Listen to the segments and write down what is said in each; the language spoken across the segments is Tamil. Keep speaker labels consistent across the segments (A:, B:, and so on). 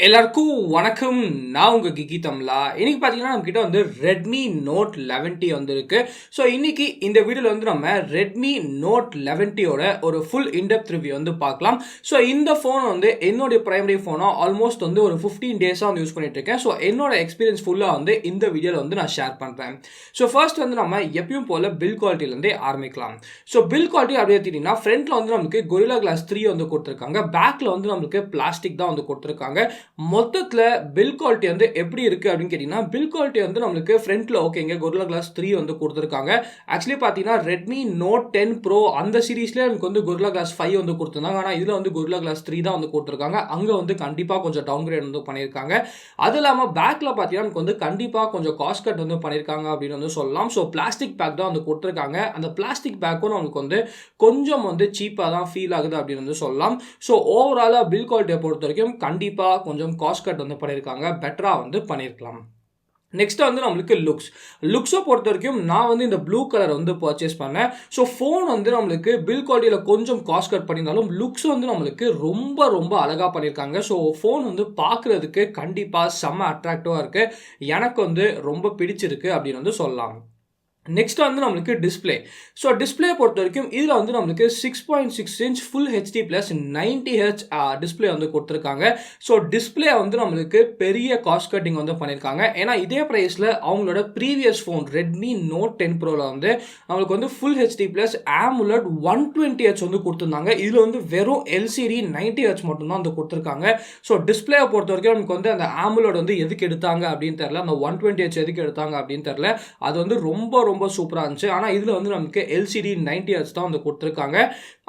A: எல்லாருக்கும் வணக்கம். நான் உங்கள் கிகிதம்லா. இன்னைக்கு பார்த்தீங்கன்னா நம்ம கிட்ட வந்து ரெட்மி நோட் 11 வந்துருக்கு. ஸோ இன்னைக்கு இந்த வீடியோவில் வந்து நம்ம ரெட்மி நோட் 11ஓட ஒரு ஃபுல் இன்டெப்த் ரிவ்யூ வந்து பார்க்கலாம். ஸோ இந்த ஃபோன் வந்து என்னுடைய பிரைமரி ஃபோனாக ஆல்மோஸ்ட் வந்து ஒரு 15 டேஸாக வந்து யூஸ் பண்ணிட்டு இருக்கேன். ஸோ என்னோட எக்ஸ்பீரியன்ஸ் ஃபுல்லாக வந்து இந்த வீடியோவில் வந்து நான் ஷேர் பண்ணுறேன். ஸோ ஃபர்ஸ்ட் வந்து நம்ம எப்பயும் போல் பில் குவாலிட்டிலேருந்தே ஆரம்பிக்கலாம். ஸோ பில் குவாலிட்டி அப்படி எடுத்துக்கிட்டிங்கன்னா ஃப்ரண்ட்டில் வந்து நமக்கு கொரில்லா கிளாஸ் 3 வந்து கொடுத்துருக்காங்க. பேக்கில் வந்து நமக்கு பிளாஸ்டிக் தான் வந்து கொடுத்துருக்காங்க. மொத்தத்தில் பில் குவாலிட்டி வந்து எப்படி இருக்குது அப்படின்னு கேட்டிங்கன்னா, பில் குவாலிட்டி வந்து நம்மளுக்கு ஃப்ரண்ட்டில் ஓகேங்க கொரில்லா கிளாஸ் 3 வந்து கொடுத்துருக்காங்க. ஆக்சுவலி பார்த்தீங்கன்னா ரெட்மி நோட் 10 ப்ரோ அந்த சீரீஸ்லேயே எனக்கு வந்து கொரில்லா கிளாஸ் 5 வந்து கொடுத்துருந்தாங்க. ஆனால் இதில் வந்து கொரில்லா கிளாஸ் 3 தான் வந்து கொடுத்துருக்காங்க. அங்கே வந்து கண்டிப்பாக கொஞ்சம் டவுன் கிரேட் வந்து பண்ணியிருக்காங்க. அது இல்லாமல் பேக்கில் பார்த்தீங்கன்னா எனக்கு வந்து கண்டிப்பாக கொஞ்சம் காஸ்ட் கட் வந்து பண்ணியிருக்காங்க அப்படின்னு வந்து சொல்லலாம். ஸோ பிளாஸ்டிக் பேக் தான் வந்து கொடுத்துருக்காங்க. அந்த பிளாஸ்டிக் பேக்கும் நம்மளுக்கு வந்து கொஞ்சம் வந்து சீப்பாக தான் ஃபீல் ஆகுது அப்படின்னு வந்து சொல்லலாம். ஸோ ஓவராலாக பில் குவாலிட்டியை பொறுத்த வரைக்கும் கண்டிப்பாக கொஞ்சம் காஸ்ட் கட் வந்து பண்ணியிருக்காங்க. பெட்டராக வந்து பண்ணியிருக்கலாம். நெக்ஸ்ட் வந்து நம்மளுக்கு லுக்ஸை பொறுத்த வரைக்கும் நான் வந்து இந்த ப்ளூ கலர் வந்து பர்ச்சேஸ் பண்ணேன். ஸோ ஃபோன் வந்து நம்மளுக்கு பில் குவாலிட்டியில் கொஞ்சம் காஸ்ட் கட் பண்ணியிருந்தாலும் லுக்ஸ் வந்து நம்மளுக்கு ரொம்ப ரொம்ப அழகாக பண்ணியிருக்காங்க. ஸோ ஃபோன் வந்து பார்க்குறதுக்கு கண்டிப்பாக செம்ம அட்ராக்டிவாக இருக்குது. எனக்கு வந்து ரொம்ப பிடிச்சிருக்கு அப்படின்னு வந்து சொல்லலாம். நெக்ஸ்ட் வந்து நம்மளுக்கு டிஸ்பிளே. ஸோ டிஸ்பிளே பொறுத்த வரைக்கும் இதில் வந்து நம்மளுக்கு 6.6 inch full HD plus 90Hz display வந்து கொடுத்துருக்காங்க. ஸோ டிஸ்பிளே வந்து நம்மளுக்கு பெரிய காஸ்ட் கட்டிங் வந்து பண்ணியிருக்காங்க. ஏன்னா இதே ப்ரைஸில் அவங்களோட ப்ரீவியஸ் ஃபோன் ரெட்மி நோட் 10 ப்ரோவில் வந்து நம்மளுக்கு வந்து full HD plus AMOLED 120Hz வந்து கொடுத்துருந்தாங்க. இதில் வந்து வெறும் எல்சிடி 90Hz மட்டும்தான் வந்து கொடுத்துருக்காங்க. ஸோ டிஸ்பிளேயை பொறுத்த வரைக்கும் நமக்கு வந்து அந்த AMOLED வந்து எதுக்கு எடுத்தாங்க அப்படின்னு தெரியல, அந்த 120Hz எதுக்கு எடுத்தாங்க அப்படின்னு தெரியல. அது வந்து ரொம்ப சூப்பராக இருந்துச்சு. ஆனால் இதில் வந்து நமக்கு எல்சிடி 90Hz தான் வந்து கொடுத்துருக்காங்க.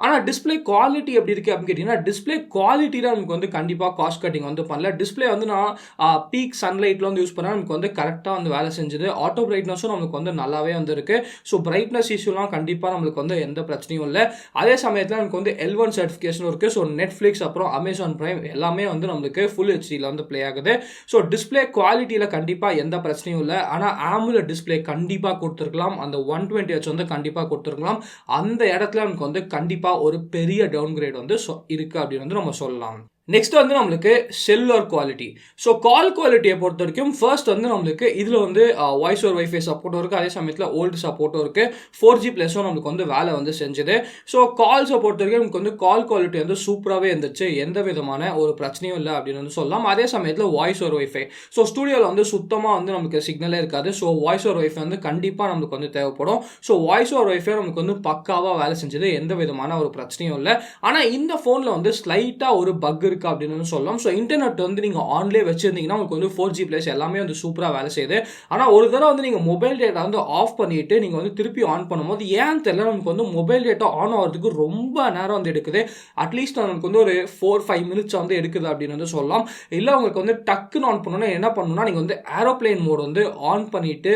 A: ஆனால் டிஸ்பிளே குவாலிட்டி எப்படி இருக்குது அப்படின்னு கேட்டிங்கன்னா, டிஸ்பிளே குவாலிட்டியில் நமக்கு வந்து கண்டிப்பாக காஸ்ட் கட்டிங் வந்து பண்ணல. டிஸ்பிளே வந்து நான் பீக் சன்லைட்டில் வந்து யூஸ் பண்ணால் நமக்கு வந்து கரெக்டாக வந்து வேலை செஞ்சுது. ஆட்டோ பிரைட்னஸும் நமக்கு வந்து நல்லாவே வந்து இருக்குது. ஸோ பிரைட்னஸ் இஷ்யூலாம் கண்டிப்பாக நம்மளுக்கு வந்து எந்த பிரச்சனையும் இல்லை. அதே சமயத்தில் நமக்கு வந்து L1 சர்டிஃபிகேஷனும் இருக்குது. ஸோ நெட்ஃப்ளிக்ஸ் அப்புறம் அமேசான் பிரைம் எல்லாமே வந்து நம்மளுக்கு ஃபுல் ஹெச்டியில் வந்து ப்ளே ஆகுது. ஸோ டிஸ்பிளே குவாலிட்டியில் கண்டிப்பாக எந்த பிரச்சனையும் இல்லை. ஆனால் AMOLED டிஸ்பிளே கண்டிப்பாக கொடுத்துருக்கலாம். அந்த 120Hz வந்து கண்டிப்பாக கொடுத்துருக்கலாம். அந்த இடத்துல நமக்கு வந்து கண்டிப்பாக ஒரு பெரிய டவுன் கிரேட் வந்து இருக்குது அப்படின்னு வந்து நம்ம சொல்லலாம். நெக்ஸ்ட் வந்து நம்மளுக்கு செல்லுலர் குவாலிட்டி. ஸோ கால் குவாலிட்டியை பொறுத்த வரைக்கும் ஃபர்ஸ்ட் வந்து நம்மளுக்கு இதில் வந்து வாய்ஸ் ஓவர் வைஃபை சப்போர்ட்டும் இருக்குது. அதே சமயத்தில் ஓல்டு சப்போர்ட்டும் இருக்குது. 4G ப்ளஸும் நம்மளுக்கு வந்து வேலை வந்து செஞ்சுது. ஸோ கால்ஸை பொறுத்த வரைக்கும் நமக்கு வந்து கால் குவாலிட்டி வந்து சூப்பராகவே இருந்துச்சு. எந்த விதமான ஒரு பிரச்சனையும் இல்லை அப்படின்னு வந்து சொல்லலாம். அதே சமயத்தில் வாய்ஸ் ஓவர் வைஃபை, ஸோ ஸ்டூடியோவில் வந்து சுத்தமாக வந்து நமக்கு சிக்னலே இருக்காது. ஸோ வாய்ஸ் ஓவர் வைஃபை வந்து கண்டிப்பாக நம்மளுக்கு வந்து தேவைப்படும். ஸோ வாய்ஸ் ஓவர் வைஃபை நமக்கு வந்து பக்காவாக வேலை செஞ்சது. எந்த விதமான ஒரு பிரச்சனையும் இல்லை. ஆனால் இந்த ஃபோனில் வந்து ஸ்லைட்டாக ஒரு பக் இருக்குது அப்படின்னு சொல்லலாம். ஸோ இன்டர்நெட் வந்து நீங்கள் ஆன்லேயே வச்சிருந்தீங்கன்னா உங்களுக்கு வந்து 4G ப்ளஸ் எல்லாமே வந்து சூப்பராக வேலை செய்யுது. ஆனால் ஒரு தடவை வந்து நீங்கள் மொபைல் டேட்டா வந்து ஆஃப் பண்ணிட்டு நீங்கள் வந்து திருப்பி ஆன் பண்ணும்போது ஏன் தெரியல நமக்கு வந்து மொபைல் டேட்டா ஆன் ஆகிறதுக்கு ரொம்ப நேரம் வந்து எடுக்குது. அட்லீஸ்ட் நமக்கு வந்து ஒரு 4-5 மினிட்ஸ் வந்து எடுக்குது அப்படின்னு வந்து சொல்லலாம். இல்லை உங்களுக்கு வந்து டக்குன்னு ஆன் பண்ணணும்னா என்ன பண்ணணும்னா நீங்கள் வந்து ஏரோப்ளேன் மோட் வந்து ஆன் பண்ணிட்டு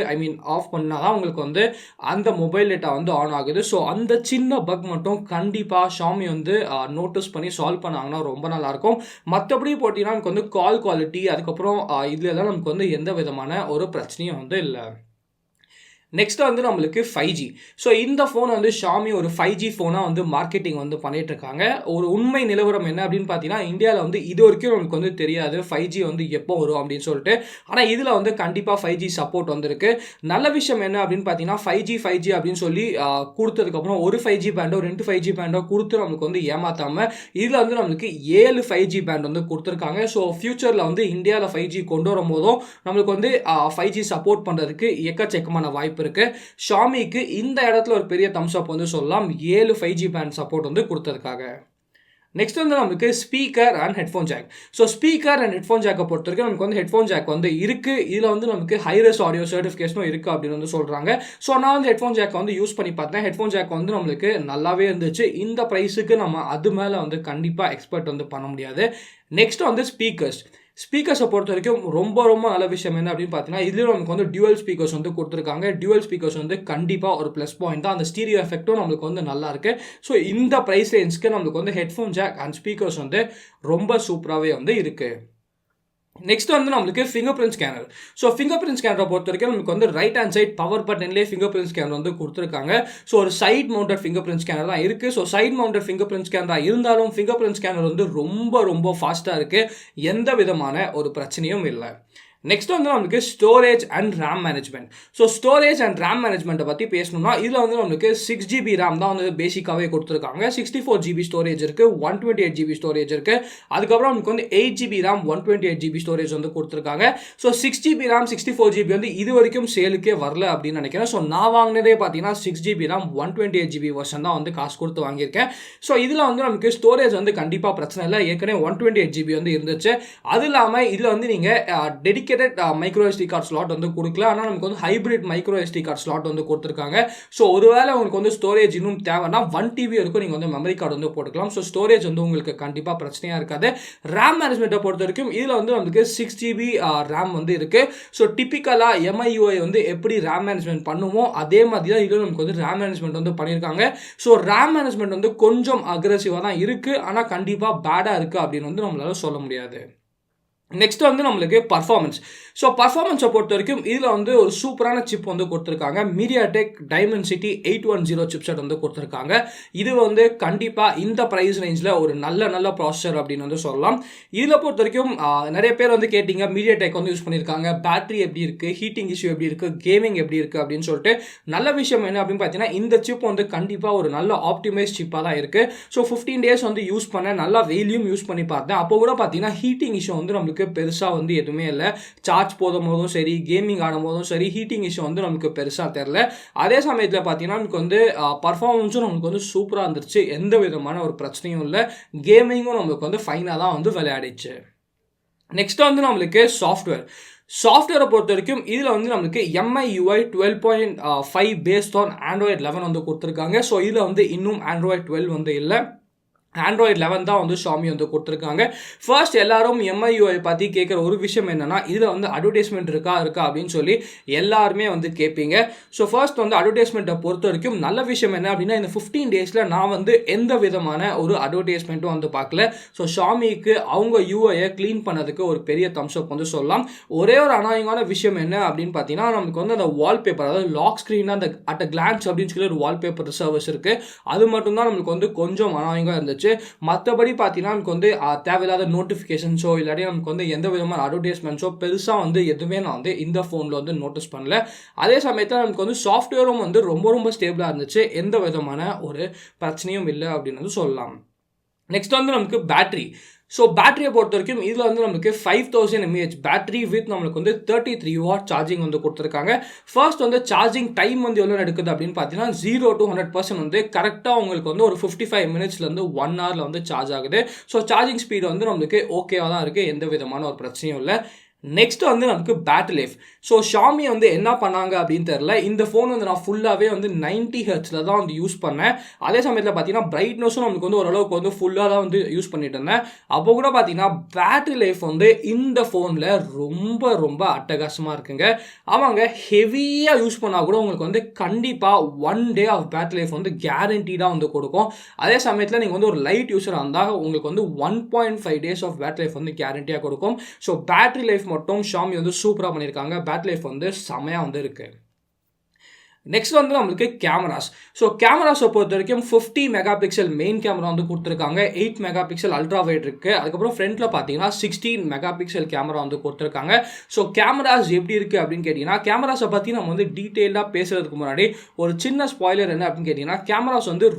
A: ஆஃப் பண்ணால் தான் உங்களுக்கு வந்து அந்த மொபைல் டேட்டா வந்து ஆன் ஆகுது. ஸோ அந்த சின்ன பக் மட்டும் கண்டிப்பாக ஷாமி வந்து நோட்டீஸ் பண்ணி சால்வ் பண்ணாங்கன்னா ரொம்ப நல்லாயிருக்கும். மற்றபடி போட்டிங்கன்னா நமக்கு வந்து கால் குவாலிட்டி அதுக்கப்புறம் இதுலலாம் நமக்கு வந்து எந்த விதமான ஒரு பிரச்சனையும் வந்து இல்லை. நெக்ஸ்ட் வந்து நம்மளுக்கு 5G. ஸோ இந்த ஃபோன் வந்து ஷாமி ஒரு 5G ஃபோனாக வந்து மார்க்கெட்டிங் வந்து பண்ணிட்டு இருக்காங்க. ஒரு உண்மை நிலவரம் என்ன அப்படின்னு பார்த்தீங்கன்னா, இந்தியாவில் வந்து இது வரைக்கும் நமக்கு வந்து தெரியாது 5G வந்து எப்போ வரும் அப்படின்னு சொல்லிட்டு. ஆனால் இதில் வந்து கண்டிப்பாக 5G சப்போர்ட் வந்திருக்கு. நல்ல விஷயம் என்ன அப்படின்னு பார்த்தீங்கன்னா 5G அப்படின்னு சொல்லி கொடுத்ததுக்கப்புறம் ஒரு 5G பேண்டோ 2 5G பேண்டோ கொடுத்து நம்மளுக்கு வந்து ஏமாற்றாமல் இதில் வந்து நம்மளுக்கு 7 5G பேண்ட் வந்து கொடுத்துருக்காங்க. ஸோ ஃபியூச்சரில் வந்து இந்தியாவில் 5G கொண்டு வரும் போதும் நம்மளுக்கு வந்து 5G சப்போர்ட் பண்ணுறதுக்கு எக்கச்சக்கமான வாய்ப்பு இருக்கு. ஷாமிக்கு இந்த இடத்துல ஒரு பெரிய தம்ஸ் அப் வந்து சொல்லலாம் 7 5G பேண்ட் சப்போர்ட் வந்து கொடுத்ததுக்காக. நெக்ஸ்ட் வந்து நமக்கு speaker and headphone jack. So speaker and headphone ஜாக்கை பொறுத்த வரைக்கும் நமக்கு வந்து ஹெட்ஃபோன் ஜாக் வந்து இருக்குது. இதில் வந்து நமக்கு ஹைரஸ் ஆடியோ சர்டிஃபிகேஷனும் இருக்குது அப்படின்னு வந்து சொல்கிறாங்க. ஸோ நான் வந்து ஹெட்ஃபோன் ஜாக்கை வந்து யூஸ் பண்ணி பார்த்தேன். ஹெட்ஃபோன் ஜாக் வந்து நம்மளுக்கு நல்லாவே இருந்துச்சு. இந்த ப்ரைஸுக்கு நம்ம அது மேலே வந்து கண்டிப்பாக எக்ஸ்பெக்ட் வந்து பண்ண முடியாது. நெக்ஸ்ட் வந்து ஸ்பீக்கர்ஸை பொறுத்த வரைக்கும் ரொம்ப நல்ல விஷயம் என்ன அப்படின்னு பார்த்தீங்கன்னா, இதுலேயும் நமக்கு வந்து டியூவல் ஸ்பீக்கர்ஸ் வந்து கொடுத்துருக்காங்க. டியூவல் ஸ்பீக்கர்ஸ் வந்து கண்டிப்பாக ஒரு ப்ளஸ் பாயிண்ட் தான். அந்த ஸ்டீரியோ எஃபெக்ட்டும் நம்மளுக்கு வந்து நல்லா இருக்குது. ஸோ இந்த ப்ரைஸ் ரேஞ்சுக்கு நம்மளுக்கு வந்து ஹெட்ஃபோன் ஜாக் அண்ட் ஸ்பீக்கர்ஸ் வந்து ரொம்ப சூப்பராகவே வந்து இருக்குது. நெக்ஸ்ட் வந்து நம்மளுக்கு fingerprint scanner. So fingerprint ஸ்கேனரை பொறுத்த வரைக்கும் நமக்கு வந்து ரைட் ஹேண்ட் சைட் பவர் பட்டன்லேயே ஃபிங்கர் பிரிண்ட் ஸ்கேனர் வந்து கொடுத்துருக்காங்க. ஸோ ஒரு side mounted fingerprint scanner தான் இருக்குது. So side mounted fingerprint ஸ்கேனராக இருந்தாலும் ஃபிங்கர் பிரிண்ட் ஸ்கேனர் வந்து ரொம்ப ஃபாஸ்ட்டாக இருக்குது. எந்த விதமான ஒரு பிரச்சனையும் இல்லை. நெக்ஸ்ட் வந்து நமக்கு storage and RAM management. So storage and RAM மேனேஜ்மெண்ட்டை பற்றி பேசணும்னா இதில் வந்து நமக்கு 6GB ரேம் தான் வந்து பேசிக்காகவே கொடுத்துருக்காங்க. 64GB ஸ்டோரேஜ் இருக்குது, 128GB ஸ்டோரேஜ் இருக்குது. அதுக்கப்புறம் நமக்கு வந்து 8GB ரேம் 128GB ஸ்டோரேஜ் வந்து கொடுத்துருக்காங்க. ஸோ 6GB ரேம் 64GB வந்து இது வரைக்கும் சேலுக்கே வரல அப்படின்னு நினைக்கிறேன். ஸோ நான் வாங்கினதே பார்த்தீங்கன்னா 6GB ரேம் 128GB வெர்ஷன் தான் வந்து காசு கொடுத்து வாங்கியிருக்கேன். ஸோ இதில் வந்து நமக்கு ஸ்டோரேஜ் வந்து கண்டிப்பாக பிரச்சனை இல்லை. ஏற்கனவே 128GB வந்து இருந்துச்சு. அது இல்லாமல் இதில் வந்து நீங்கள் dedicate micro SD card slot வந்து கொடுக்கல. ஆனால் நமக்கு வந்து hybrid micro SD card slot வந்து கொடுத்துருக்காங்க. ஸோ ஒருவேளை உங்களுக்கு வந்து ஸ்டோரேஜ் இன்னும் தேவைன்னா 1TB வரைக்கும் நீங்கள் வந்து மெமரி கார்டு வந்து போட்டுக்கலாம். ஸோ ஸ்டோரேஜ் வந்து உங்களுக்கு கண்டிப்பாக பிரச்சனையாக இருக்காது. ரேம் மேனேஜ்மெண்ட்டை பொறுத்த வரைக்கும் இதில் வந்து நமக்கு 6GB ரேம் வந்து இருக்குது. ஸோ டிப்பிக்கலாக MIUI வந்து எப்படி ரேம் மேனேஜ்மெண்ட் பண்ணுமோ அதே மாதிரி தான் இதில் நமக்கு வந்து ரேம் மேனேஜ்மெண்ட் வந்து பண்ணியிருக்காங்க. ஸோ ரேம் மேனேஜ்மெண்ட் வந்து கொஞ்சம் அக்ரெசிவாக தான் இருக்குது. ஆனால் கண்டிப்பாக பேடாக இருக்குது அப்படின்னு வந்து நம்மளால சொல்ல முடியாது. நெக்ஸ்ட் வந்து நம்மளுக்கு பர்ஃபார்மன்ஸ். ஸோ பர்ஃபார்மன்ஸை பொறுத்த வரைக்கும் இதில் வந்து ஒரு சூப்பரான சிப் வந்து கொடுத்துருக்காங்க. MediaTek Dimensity 810 சிப்செட் வந்து கொடுத்துருக்காங்க. இது வந்து கண்டிப்பாக இந்த ப்ரைஸ் ரேஞ்சில் ஒரு நல்ல ப்ராசஸர் அப்படின்னு வந்து சொல்லலாம். இதில் பொறுத்த வரைக்கும் நிறைய பேர் வந்து கேட்டிங்க MediaTek வந்து யூஸ் பண்ணியிருக்காங்க, பேட்டரி எப்படி இருக்குது, ஹீட்டிங் இஷ்யூ எப்படி இருக்குது, கேமிங் எப்படி இருக்குது அப்படின்னு சொல்லிட்டு. நல்ல விஷயம் என்ன அப்படின்னு பார்த்தீங்கன்னா இந்த சிப் வந்து கண்டிப்பாக ஒரு நல்ல ஆப்டிமைஸ் சிப்பாக தான் இருக்குது. ஸோ 15 days வந்து யூஸ் பண்ண நல்லா வெயிலியும் யூஸ் பண்ணி பார்த்தேன். அப்போ கூட பார்த்தீங்கன்னா ஹீட்டிங் இஷ்யூ வந்து நம்மளுக்கு பெருசாக வந்து எதுவுமே இல்லை. சார்ஜ் போதும் போதும் சரி, கேமிங் ஆடும் போதும் சரி, ஹீட்டிங் இஷ்யூ வந்து நமக்கு பெருசாக தெரில. அதே சமயத்தில் பார்த்தீங்கன்னா நமக்கு வந்து பர்ஃபார்மன்ஸும் நமக்கு வந்து சூப்பராக இருந்துச்சு. எந்த விதமான ஒரு பிரச்சனையும் இல்லை. கேமிங்கும் நம்மளுக்கு வந்து ஃபைனாக தான் வந்து விளையாடிச்சு. நெக்ஸ்ட் வந்து நம்மளுக்கு சாஃப்ட்வேரை பொறுத்த வரைக்கும் இதில் வந்து நம்மளுக்கு MIUI 12.5 பேஸ்ட் ஆன் Android 11 வந்து கொடுத்துருக்காங்க. ஸோ இதில் வந்து இன்னும் Android 12 வந்து இல்லை. Android 11 தான் வந்து Xiaomi வந்து கொடுத்துருக்காங்க. ஃபர்ஸ்ட் எல்லாரும் MIUI பற்றி கேட்குற ஒரு விஷயம் என்னன்னா இதில் வந்து அட்வர்டைஸ்மெண்ட் இருக்கா அப்படின்னு சொல்லி எல்லாருமே வந்து கேட்பீங்க. ஸோ ஃபர்ஸ்ட் வந்து அட்வர்டைஸ்மெண்ட்டை பொறுத்த வரைக்கும் நல்ல விஷயம் என்ன அப்படின்னா இந்த 15 days நான் வந்து எந்த விதமான ஒரு அட்வர்டைஸ்மெண்ட்டும் வந்து பார்க்கல. ஸோ Xiaomiக்கு அவங்க UIயை க்ளீன் பண்ணதுக்கு ஒரு பெரிய தம்ஸ் அப் வந்து சொல்லலாம். ஒரே ஒரு அநாயகமான விஷயம் என்ன அப்படின்னு பார்த்தீங்கன்னா நமக்கு வந்து அந்த வால்பேப்பர், அதாவது லாக் ஸ்க்ரீனாக அந்த அட் அ கிளான்ஸ் அப்படின்னு சொல்லி ஒரு வால்பேப்பர் சர்வீஸ் இருக்குது. அது மட்டும்தான் நம்மளுக்கு வந்து கொஞ்சம் அநாயகமாக இருந்துச்சு. மற்றபடி பார்த்தீங்கன்னா நமக்கு வந்து தேவையில்லாத நோட்டிஃபிகேஷன்ஸோ இல்லாட்டி நமக்கு வந்து எந்த விதமான அட்வர்டைஸ்மெண்ட்ஸோ பெருசாக வந்து எதுவுமே நான் வந்து இந்த ஃபோனில் வந்து நோட்டீஸ் பண்ணல. அதே சமயத்தில் நமக்கு வந்து சாஃப்ட்வேரும் வந்து ரொம்ப ஸ்டேபிளாக இருந்துச்சு. எந்த விதமான ஒரு பிரச்சனையும் இல்லை அப்படின்னு வந்து சொல்லலாம். நெக்ஸ்ட் வந்து நமக்கு பேட்டரி. ஸோ பேட்டரியை பொறுத்த வரைக்கும் இதில் வந்து நமக்கு 5000 mAh பேட்டரி வித் நம்மளுக்கு வந்து 33 watt சார்ஜிங் வந்து கொடுத்துருக்காங்க. ஃபர்ஸ்ட் வந்து சார்ஜிங் டைம் வந்து எவ்வளோ எடுக்குது அப்படின்னு பார்த்தீங்கன்னா 0 to 100% வந்து கரெக்டாக உங்களுக்கு வந்து ஒரு 55 minutesலேருந்து 1 hour வந்து சார்ஜ் ஆகுது. ஸோ சார்ஜிங் ஸ்பீடு வந்து நம்மளுக்கு ஓகேவாக தான் இருக்குது. எந்த விதமான ஒரு பிரச்சனையும் இல்லை. நெக்ஸ்ட் வந்து நமக்கு பேட்டரி லைஃப். ஸோ Xiaomi வந்து என்ன பண்ணாங்க அப்படின்னு தெரியல. இந்த ஃபோன் வந்து நான் ஃபுல்லாகவே வந்து 90 Hz தான் வந்து யூஸ் பண்ணேன். அதே சமயத்தில் பார்த்தீங்கன்னா பிரைட்னஸும் நமக்கு வந்து ஓரளவுக்கு வந்து ஃபுல்லாக தான் வந்து யூஸ் பண்ணிட்டு இருந்தேன். அப்போ கூட பார்த்தீங்கன்னா பேட்டரி லைஃப் வந்து இந்த ஃபோனில் ரொம்ப அட்டகாசமாக இருக்குங்க. அவங்க ஹெவியாக யூஸ் பண்ணால் கூட உங்களுக்கு வந்து கண்டிப்பாக 1 day ஆஃப் பேட்டரி லைஃப் வந்து கேரண்டீடாக வந்து கொடுக்கும். அதே சமயத்தில் நீங்கள் வந்து ஒரு லைட் யூஸராக இருந்தால் உங்களுக்கு வந்து 1.5 days ஆஃப் பேட்டரி லைஃப் வந்து கேரண்டியாக கொடுக்கும். ஸோ பேட்டரி லைஃப் மட்டும் Xiaomi வந்து சூப்பராக பண்ணியிருக்காங்க. பேட்டரி லைஃப் வந்து செமையாக வந்து இருக்கு. நெக்ஸ்ட் வந்து நம்மளுக்கு கேமராஸ். ஸோ கேமராஸை பொறுத்த வரைக்கும் 50 மெகாபிக்சல் மெயின் கேமரா வந்து கொடுத்துருக்காங்க. 8 மெகாபிக்சல் அல்ட்ரா வைட் இருக்குது. அதுக்கப்புறம் ஃப்ரண்ட்டில் பார்த்தீங்கன்னா 16 மெகாபிக்சல் கேமரா வந்து கொடுத்துருக்காங்க. ஸோ கேமராஸ் எப்படி இருக்குது அப்படின்னு கேட்டிங்கன்னா கேமராஸை பற்றி நம்ம வந்து டீட்டெயிலாக பேசுகிறதுக்கு முன்னாடி ஒரு சின்ன ஸ்பாய்லர் என்ன அப்படின்னு கேட்டிங்கன்னா கேமராஸ் வந்து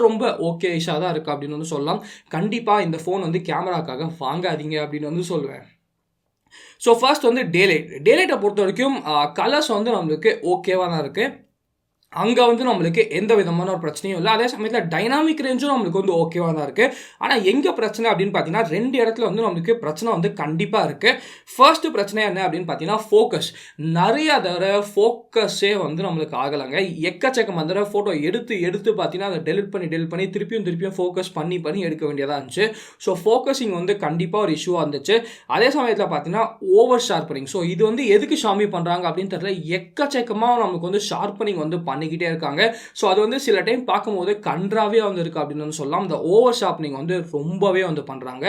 A: ரொம்ப ஓகேஷாக தான் இருக்குது அப்படின்னு வந்து சொல்லலாம். கண்டிப்பாக இந்த ஃபோன் வந்து கேமராக்காக வாங்காதீங்க அப்படின்னு வந்து சொல்லுவேன். ஸோ ஃபர்ஸ்ட் வந்து டேலைட்டை பொறுத்த வரைக்கும் கலர்ஸ் வந்து நம்மளுக்கு ஓகேவாக தான் இருக்குது. அங்கே வந்து நம்மளுக்கு எந்த விதமான ஒரு பிரச்சனையும் இல்லை. அதே சமயத்தில் டைனாமிக் ரேஞ்சும் நம்மளுக்கு வந்து ஓகேவாக தான் இருக்குது. ஆனால் எங்கே பிரச்சனை அப்படின்னு பார்த்தீங்கன்னா 2 இடத்துல வந்து நம்மளுக்கு பிரச்சனை வந்து கண்டிப்பாக இருக்குது. ஃபர்ஸ்ட் பிரச்சனை என்ன அப்படின்னு பார்த்தீங்கன்னா ஃபோக்கஸ். நிறைய தடவை ஃபோக்கஸே வந்து நம்மளுக்கு ஆகலைங்க. எக்கச்சக்கம் அந்த ஃபோட்டோ எடுத்து பார்த்தீங்கன்னா அதை டெலிட் பண்ணி திருப்பியும் ஃபோக்கஸ் பண்ணி எடுக்க வேண்டியதாக இருந்துச்சு. ஸோ ஃபோக்கஸிங் வந்து கண்டிப்பாக ஒரு இஷ்யூவாக இருந்துச்சு. அதே சமயத்தில் பார்த்தீங்கன்னா ஓவர் ஷார்ப்பனிங். ஸோ இது வந்து எதுக்கு Xiaomi பண்ணுறாங்க அப்படின்னு தெரியல. எக்கச்சக்கமாக நமக்கு வந்து ஷார்ப்பனிங் வந்து பண்ணி பண்ணிக்கிட்டே இருக்காங்க. ஸோ அது வந்து சில டைம் பார்க்கும்போது கன்றாவே வந்து இருக்குது அப்படின்னு சொல்லலாம். இந்த ஓவர் ஷார்ப்னிங் வந்து ரொம்பவே வந்து பண்ணுறாங்க.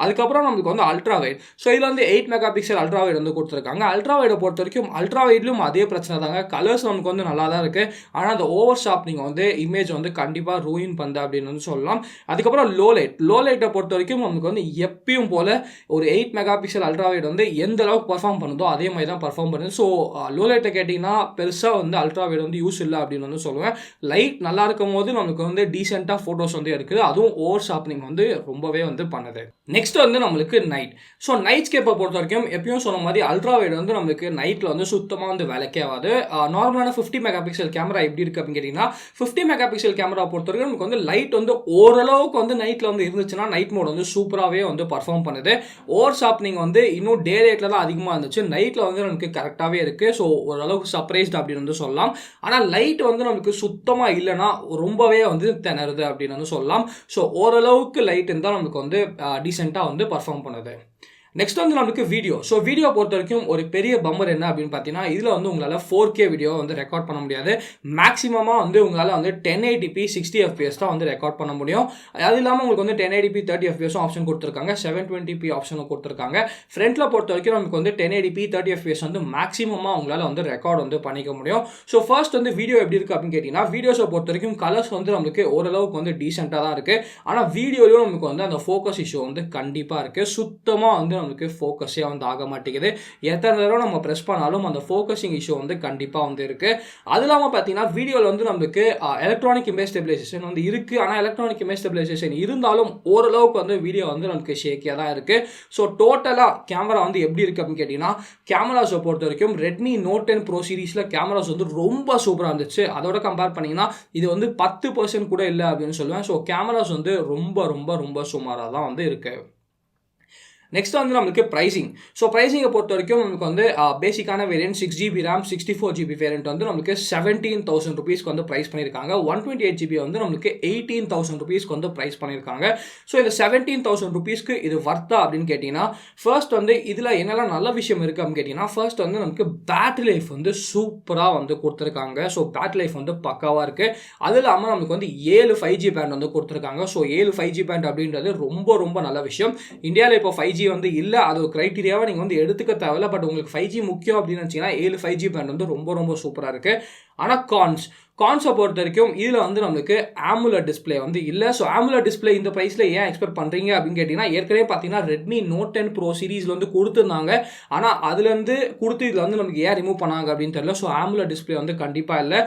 A: அதுக்கப்புறம் நமக்கு வந்து அல்ட்ரா வைட். ஸோ இதில் வந்து 8 மெகா பிக்சல் அல்ட்ரா வைட் வந்து கொடுத்துருக்காங்க. அல்ட்ரா வைடை பொறுத்த வரைக்கும் அல்ட்ரா வைட்லையும் அதே பிரச்சனை தாங்க. கலர்ஸ் நமக்கு வந்து நல்லா தான் இருக்குது. ஆனால் அந்த ஓவர் ஷார்ப்னிங் வந்து இமேஜ் வந்து கண்டிப்பாக ரூயின் பண்ணுது அப்படின்னு வந்து சொல்லலாம். அதுக்கப்புறம் லோ லைட்டை பொறுத்த வரைக்கும் நமக்கு வந்து எப்பயும் போல் ஒரு 8 மெகா பிக்சல் அல்ட்ரா வைட் வந்து எந்த அளவுக்கு பர்ஃபார்ம் பண்ணுதோ அதே மாதிரி தான் பர்ஃபார்ம் பண்ணுது. ஸோ லோ லைட்டை கேட்டிங்கன்னா பெருசாக வந்து அல்ட்ரா வைட் வந்து யூஸ் இல்லை அப்படின்னு வந்து சொல்லுவேன். லைட் நல்லா இருக்கும் போது நமக்கு வந்து டீசெண்டாக ஃபோட்டோஸ் வந்து இருக்குது. அதுவும் ஓவர் ஷார்ப்னிங் வந்து ரொம்பவே வந்து பண்ணுது. நெக்ஸ்ட் வந்து நம்மளுக்கு நைட். ஸோ நைட் ஸ்கேப்பை பொறுத்த வரைக்கும் எப்பயும் சொன்ன மாதிரி அல்ட்ரா வைட் வந்து நம்மளுக்கு நைட்டில் வந்து சுத்தமாக வந்து வேலைக்கே ஆகாது. நார்மலான 50 மெகா பிக்சல் கேமரா எப்படி இருக்குது அப்படின்னு கேட்டிங்கன்னா 50 மெகா பிக்சல் கேமரா பொறுத்த வரைக்கும் நமக்கு வந்து லைட் வந்து ஓரளவுக்கு வந்து நைட்டில் வந்து இருந்துச்சுன்னா நைட் மோட் வந்து சூப்பராகவே வந்து பர்ஃபார்ம் பண்ணுது. ஓவர் ஷார்ப்னிங் வந்து இன்னும் டே லைட்டில் தான் அதிகமாக இருந்துச்சு. நைட்டில் வந்து நமக்கு கரெக்டாகவே இருக்குது. ஸோ ஓரளவுக்கு சர்ப்ரைஸ்ட் அப்படின்னு வந்து சொல்லலாம். ஆனால் லைட் வந்து நமக்கு சுத்தமாக இல்லைன்னா ரொம்பவே வந்து திணறுது அப்படின்னு வந்து சொல்லலாம். ஸோ ஓரளவுக்கு லைட் இருந்தால் நமக்கு வந்து டீசெண்டாக வந்து பர்ஃபார்ம் பண்ணுது. நெக்ஸ்ட் வந்து நமக்கு வீடியோ. ஸோ வீடியோ பொறுத்த வரைக்கும் ஒரு பெரிய பம்பர் என்ன அப்படின்னு பார்த்தீங்கன்னா இதில் வந்து உங்களால் 4K வீடியோ வந்து ரெக்கார்ட் பண்ண முடியாது. மேக்ஸிமமாக வந்து உங்களால் வந்து 1080p 60 fps தான் வந்து ரெக்கார்ட் பண்ண முடியும். அது இல்லாமல் உங்களுக்கு வந்து 1080p 30 fps ஆப்ஷன் கொடுத்துருக்காங்க. 720p ஆப்ஷனும் கொடுத்துருக்காங்க. ஃப்ரண்ட்டில் பொறுத்த வரைக்கும் நமக்கு வந்து 1080p 30 fps வந்து மேக்ஸிமமாக உங்களால் வந்து ரெக்கார்ட் வந்து பண்ணிக்க முடியும். ஸோ ஃபர்ஸ்ட் வந்து வீடியோ எப்படி இருக்குது அப்படின்னு கேட்டிங்கன்னா வீடியோஸை பொறுத்த வரைக்கும் கலர்ஸ் வந்து நமக்கு ஓரளவுக்கு வந்து டீசெண்டாக தான் இருக்குது. ஆனால் வீடியோலையும் நமக்கு வந்து அந்த ஃபோக்கஸ் இஷ்யூ வந்து கண்டிப்பாக இருக்குது. சுத்தமாக வந்து நமக்கு ஃபோக்கஸே வந்து ஆக மாட்டேங்குது. எத்தனை தடவை நம்ம ப்ரெஸ் பண்ணாலும் அந்த ஃபோக்கஸிங் இஷ்யூ வந்து கண்டிப்பாக வந்து இருக்குது. அது இல்லாமல் பார்த்தீங்கன்னா வீடியோவில் வந்து நமக்கு எலக்ட்ரானிக் இமேஜ் ஸ்டெபிலைசேஷன் வந்து இருக்குது. ஆனால் எலக்ட்ரானிக் இமேஜ் ஸ்டெபிலைசேஷன் இருந்தாலும் ஓரளவுக்கு வந்து வீடியோ வந்து நமக்கு ஷேக்கியாக தான் இருக்குது. ஸோ டோட்டலாக கேமரா வந்து எப்படி இருக்குது அப்படின்னு கேட்டிங்கன்னா கேமராஸை பொறுத்த வரைக்கும் Redmi Note 10 Pro சீரீஸில் கேமராஸ் வந்து ரொம்ப சூப்பராக இருந்துச்சு. அதோட கம்பேர் பண்ணிங்கன்னா இது வந்து 10% கூட இல்லை அப்படின்னு சொல்லுவேன். ஸோ கேமராஸ் வந்து ரொம்ப ரொம்ப ரொம்ப சுமாராக தான் வந்து இருக்குது. நெக்ஸ்ட் வந்து நமக்கு ப்ரைசிங். ஸோ ப்ரைசிங்கை பொறுத்த வரைக்கும் நமக்கு வந்து பேசிக்கான variant 6GB RAM 64GB variant வந்து நமக்கு 17,000 rupeesக்கு வந்து ப்ரைஸ் பண்ணியிருக்காங்க. 128GB வந்து நமக்கு 18,000 rupeesக்கு வந்து ப்ரைஸ் பண்ணியிருக்காங்க. ஸோ இந்த 17,000 rupeesக்கு இது வர்த்தா அப்படின்னு கேட்டிங்கன்னா ஃபர்ஸ்ட் வந்து இதில் என்னெல்லாம் நல்ல விஷயம் இருக்குது அப்படின்னு கேட்டிங்கன்னா ஃபர்ஸ்ட் வந்து நமக்கு பேட்டரி லைஃப் வந்து சூப்பராக வந்து கொடுத்துருக்காங்க. ஸோ பேட்டரி லைஃப் வந்து பக்காவாக இருக்குது. அது இல்லாமல் நமக்கு வந்து 7 5G பேண்ட் வந்து கொடுத்துருக்காங்க. ஸோ 7 5G பேண்ட் அப்படின்றது ரொம்ப ரொம்ப நல்ல விஷயம். இந்தியாவில் இப்போ 5G வந்து இல்லை, அது ஒரு கிரைட்டீரியாவை நீங்கள் வந்து எடுத்துக்க தேவையில்ல. பட் உங்களுக்கு 5G முக்கியம் அப்படின்னு நினச்சிங்கன்னா 7 5G பேண்ட் வந்து ரொம்ப ரொம்ப சூப்பராக இருக்குது. ஆனால் கான்ஸை பொறுத்த வரைக்கும் இதில் வந்து நம்மளுக்கு AMOLED டிஸ்பிளே வந்து இல்லை. ஸோ AMOLED டிஸ்பிளே இந்த ப்ரைஸில் ஏன் எக்ஸ்பெக்ட் பண்ணுறீங்க அப்படின்னு கேட்டிங்கன்னா ஏற்கனவே பார்த்தீங்கன்னா Redmi Note 10 Pro சீரீஸில் வந்து கொடுத்துருந்தாங்க. ஆனால் அதுலேருந்து கொடுத்து இதில் வந்து நமக்கு ஏன் ரிமூவ் பண்ணாங்க அப்படின்னு தெரியல. ஸோ AMOLED டிஸ்பிளே வந்து கண்டிப்பாக இல்லை.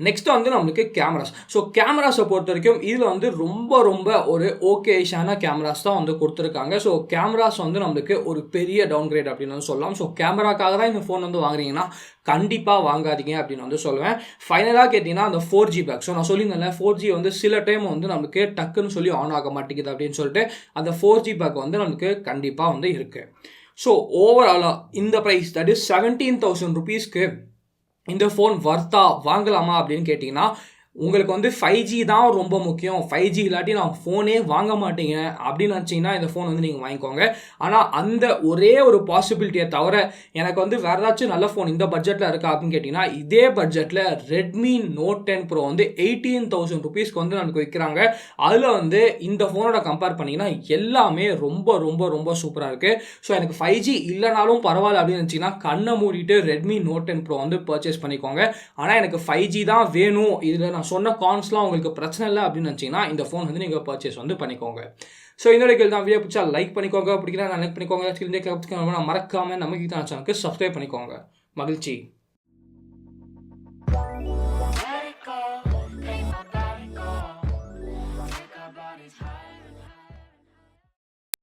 A: நெக்ஸ்ட் வந்து நம்மளுக்கு கேமராஸ். ஸோ கேமராஸை பொறுத்த வரைக்கும் இதில் வந்து ரொம்ப ரொம்ப ஒரு ஓகேஷான கேமராஸ் தான் வந்து கொடுத்துருக்காங்க. ஸோ கேமராஸ் வந்து நம்மளுக்கு ஒரு பெரிய டவுன்கிரேட் அப்படின்னு சொல்லலாம். ஸோ கேமராக்காக தான் இந்த ஃபோன் வந்து வாங்குறீங்கன்னா கண்டிப்பாக வாங்காதீங்க அப்படின்னு வந்து சொல்லுவேன். ஃபைனலாக கேட்டிங்கன்னா அந்த 4G பேக். ஸோ நான் சொல்லியிருந்தேன்ல 4G வந்து சில டைம் வந்து நமக்கு டக்குன்னு சொல்லி ஆன் ஆக மாட்டேங்குது அப்படின்னு சொல்லிட்டு அந்த 4G பேக் வந்து நமக்கு கண்டிப்பாக வந்து இருக்குது. ஸோ ஓவராலாக இந்த ப்ரைஸ் தட் இஸ் 17,000 rupeesக்கு இந்த ஃபோன் வர்த்தா வாங்கலாமா அப்படின்னு கேட்டிங்கன்னா உங்களுக்கு வந்து 5G தான் ரொம்ப முக்கியம், 5G இல்லாட்டி நான் ஃபோனே வாங்க மாட்டேங்க அப்படின்னு நினச்சிங்கன்னா இந்த ஃபோன் வந்து நீங்கள் வாங்கிக்கோங்க. ஆனால் அந்த ஒரே ஒரு பாசிபிலிட்டியை தவிர எனக்கு வந்து வேறு ஏதாச்சும் நல்ல ஃபோன் இந்த பட்ஜெட்டில் இருக்கா அப்படின்னு கேட்டிங்கன்னா இதே பட்ஜெட்டில் Redmi Note 10 Pro வந்து 18,000 rupeesக்கு வந்து நமக்கு விற்கிறாங்க. அதில் வந்து இந்த ஃபோனோட கம்பேர் பண்ணிங்கன்னா எல்லாமே ரொம்ப ரொம்ப ரொம்ப சூப்பராக இருக்குது. ஸோ எனக்கு 5G இல்லைனாலும் பரவாயில்ல அப்படின்னு நினச்சிங்கன்னா கண்ணை மூடிட்டு Redmi Note 10 Pro வந்து பர்ச்சேஸ் பண்ணிக்கோங்க. ஆனால் எனக்கு 5G தான் வேணும், இதில் நான் சொன்ன கான்ஸ்லாம் உங்களுக்கு பிரச்சனை இல்லை அப்படின்னு நினச்சிங்கன்னா இந்த ஃபோன் வந்து நீங்கள் பர்ச்சேஸ் வந்து பண்ணிக்கோங்க. ஸோ இந்த கேள்வி தான் வீடியோ பிடிச்சா லைக் பண்ணிக்கோங்க, பிடிக்கிறா லைக் பண்ணிக்கோங்க. மறக்காமல் நம்ம Geekytamizha சேனலுக்கு சப்ஸ்கிரைப் பண்ணிக்கோங்க. மகிழ்ச்சி.